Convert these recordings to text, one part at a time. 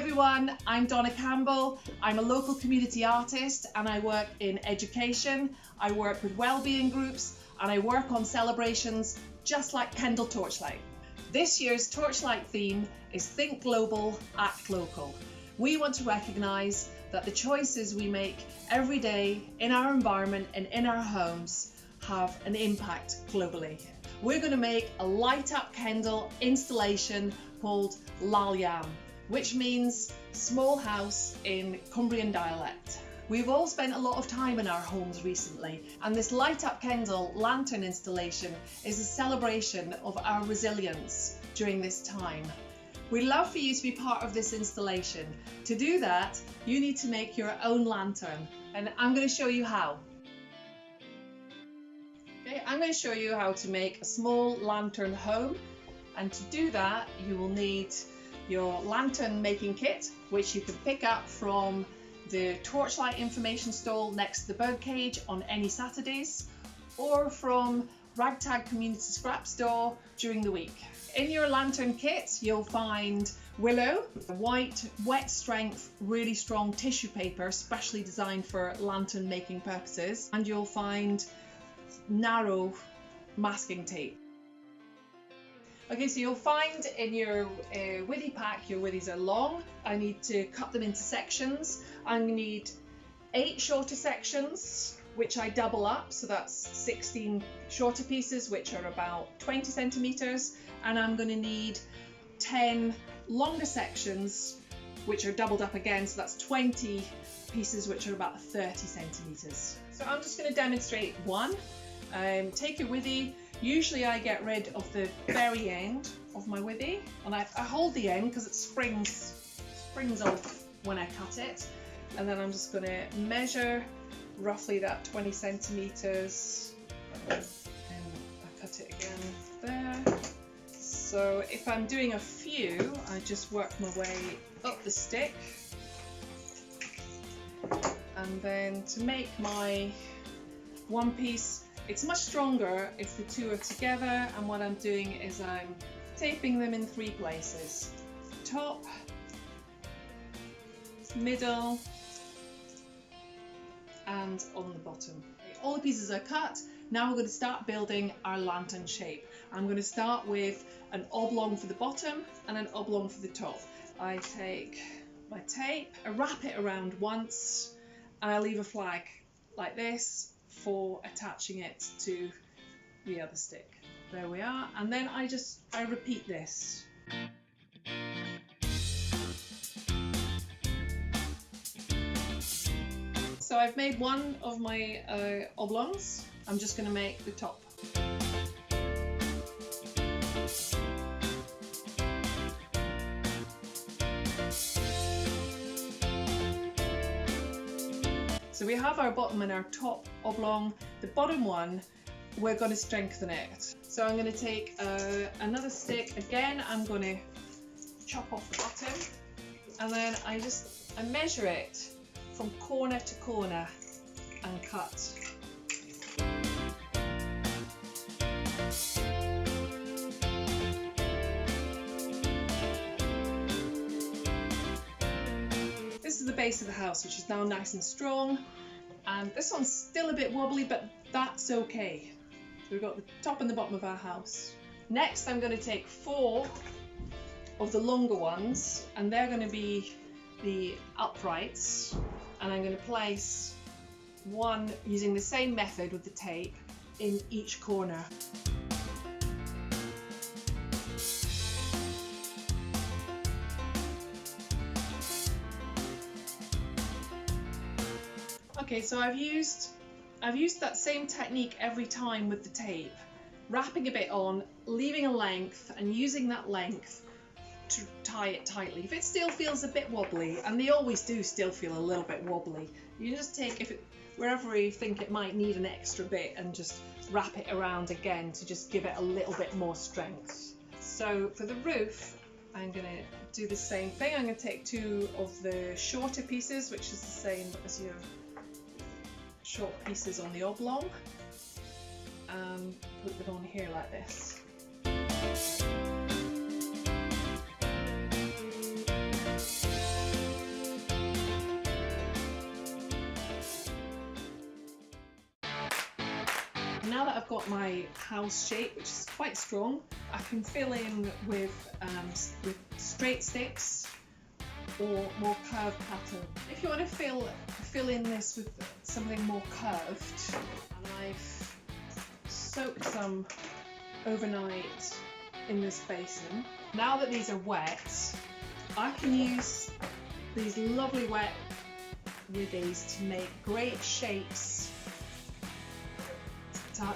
everyone, I'm Donna Campbell. I'm a local community artist and I work in education, I work with wellbeing groups and I work on celebrations just like Kendal Torchlight. This year's Torchlight theme is Think Global, Act Local. We want to recognise that the choices we make every day in our environment and in our homes have an impact globally. We're going to make a light up Kendal installation called Lal Yam, which means small house in Cumbrian dialect. We've all spent a lot of time in our homes recently, and this Light Up Kendal lantern installation is a celebration of our resilience during this time. We'd love for you to be part of this installation. To do that, you need to make your own lantern, and I'm going to show you how. Okay, I'm going to show you how to make a small lantern home, and to do that you will need your lantern making kit, which you can pick up from the Torchlight information stall next to the birdcage on any Saturdays, or from Ragtag Community Scrap Store during the week. In your lantern kit you'll find willow, white, wet strength, really strong tissue paper specially designed for lantern making purposes, and you'll find narrow masking tape. Okay, so you'll find in your withy pack, your withies are long. I need to cut them into sections. I need 8 shorter sections, which I double up, so that's 16 shorter pieces, which are about 20 centimetres, and I'm going to need 10 longer sections, which are doubled up again, so that's 20 pieces, which are about 30 centimetres. So I'm just going to demonstrate one. Take your withy. Usually I get rid of the very end of my withy, and I hold the end because it springs off when I cut it, and then I'm just going to measure roughly that 20 centimetres, and I cut it again there. So if I'm doing a few, I just work my way up the stick, and then to make my one piece, it's much stronger if the two are together, and what I'm doing is I'm taping them in 3 places: top, middle, and on the bottom. All the pieces are cut. Now we're going to start building our lantern shape. I'm going to start with an oblong for the bottom and an oblong for the top. I take my tape, I wrap it around once, and I leave a flag like this for attaching it to the other stick. There we are, and then I repeat this. So I've made one of my oblongs. I'm just going to make the top. So we have our bottom and our top oblong. The bottom one, we're going to strengthen it. So I'm going to take another stick. Again, I'm going to chop off the bottom, and then I measure it from corner to corner and cut. This is the base of the house, which is now nice and strong, and this one's still a bit wobbly, but that's okay. So we've got the top and the bottom of our house. Next I'm going to take 4 of the longer ones, and they're going to be the uprights, and I'm going to place one using the same method with the tape in each corner. Okay, so I've used that same technique every time with the tape, wrapping a bit on, leaving a length, and using that length to tie it tightly. If it still feels a bit wobbly, and they always do still feel a little bit wobbly, you just take wherever you think it might need an extra bit and just wrap it around again to just give it a little bit more strength. So for the roof, I'm going to do the same thing. I'm going to take 2 of the shorter pieces, which is the same as your short pieces on the oblong, and put them on here like this. Now that I've got my house shape, which is quite strong, I can fill in with straight sticks or more curved pattern. If you want to fill in this with something more curved, and I've soaked some overnight in this basin. Now that these are wet, I can use these lovely wet withies to make great shapes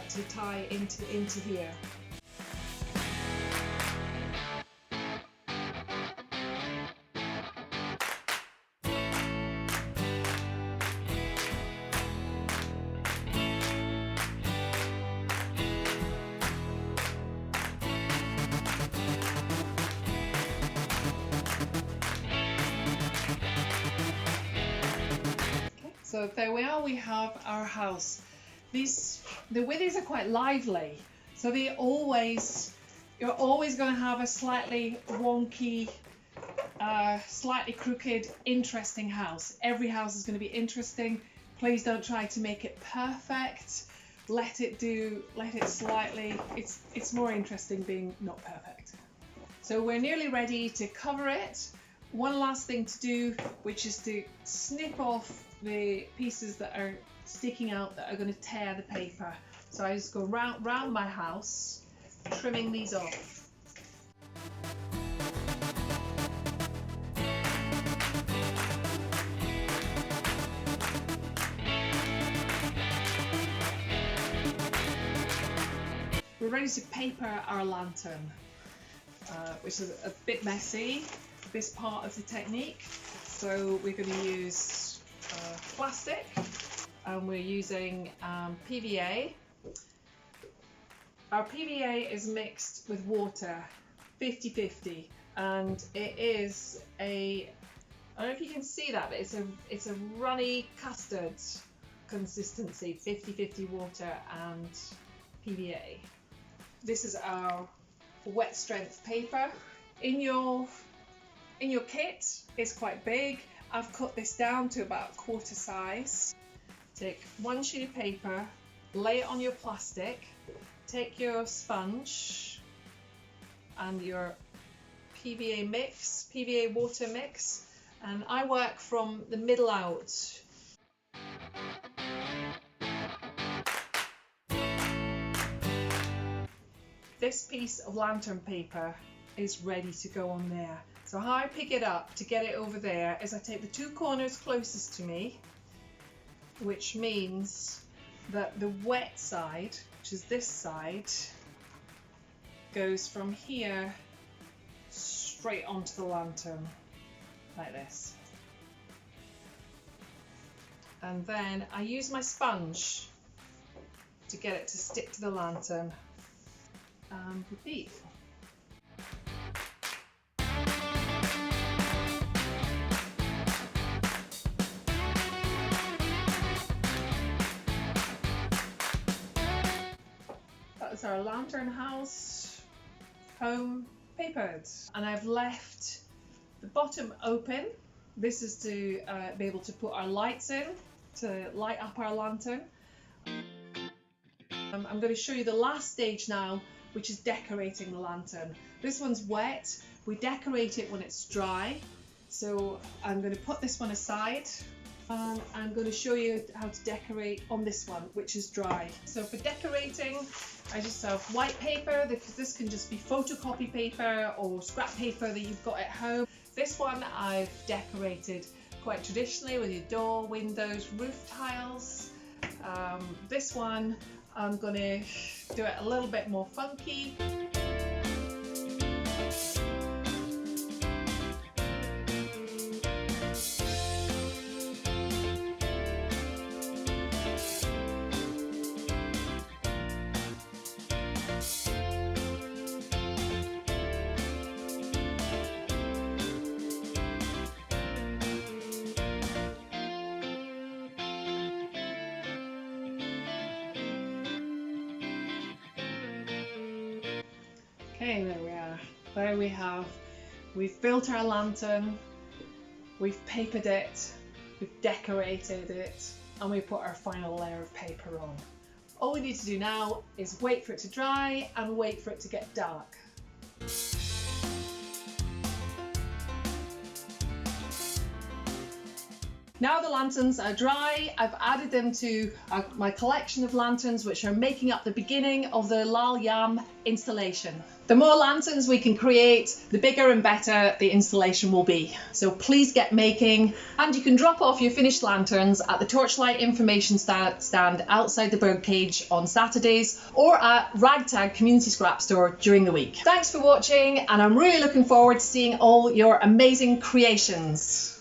to tie into here. So there we are, we have our house. The withies are quite lively, so you're always going to have a slightly wonky, slightly crooked, interesting house. Every house is going to be interesting. Please don't try to make it perfect. Let it slightly, it's more interesting being not perfect. So we're nearly ready to cover it. One last thing to do, which is to snip off the pieces that are sticking out that are going to tear the paper. So I just go round my house, trimming these off. We're ready to paper our lantern, which is a bit messy, this part of the technique. So we're going to use plastic, and we're using PVA. Our PVA is mixed with water, 50-50, and it is I don't know if you can see that, but it's a runny custard consistency, 50-50 water and PVA. This is our wet strength paper. In your kit, it's quite big. I've cut this down to about quarter size. Take one sheet of paper, lay it on your plastic, take your sponge and your PVA water mix, and I work from the middle out. This piece of lantern paper is ready to go on there. So how I pick it up to get it over there is I take the two corners closest to me, which means that the wet side, which is this side, goes from here straight onto the lantern, like this. And then I use my sponge to get it to stick to the lantern, and repeat. That's our lantern house home papered, and I've left the bottom open. This is to be able to put our lights in to light up our lantern. I'm going to show you the last stage now, which is decorating the lantern. This one's wet. We decorate it when it's dry. So I'm going to put this one aside, and I'm going to show you how to decorate on this one, which is dry. So for decorating, I just have white paper. This can just be photocopy paper or scrap paper that you've got at home. This one I've decorated quite traditionally with your door, windows, roof tiles. This one I'm going to do it a little bit more funky. Okay, there we are. There we have. We've built our lantern, we've papered it, we've decorated it, and we put our final layer of paper on. All we need to do now is wait for it to dry and wait for it to get dark. Now the lanterns are dry, I've added them to my collection of lanterns, which are making up the beginning of the Lal Yam installation. The more lanterns we can create, the bigger and better the installation will be. So please get making, and you can drop off your finished lanterns at the Torchlight information stand outside the birdcage on Saturdays, or at Ragtag Community Scrap Store during the week. Thanks for watching, and I'm really looking forward to seeing all your amazing creations.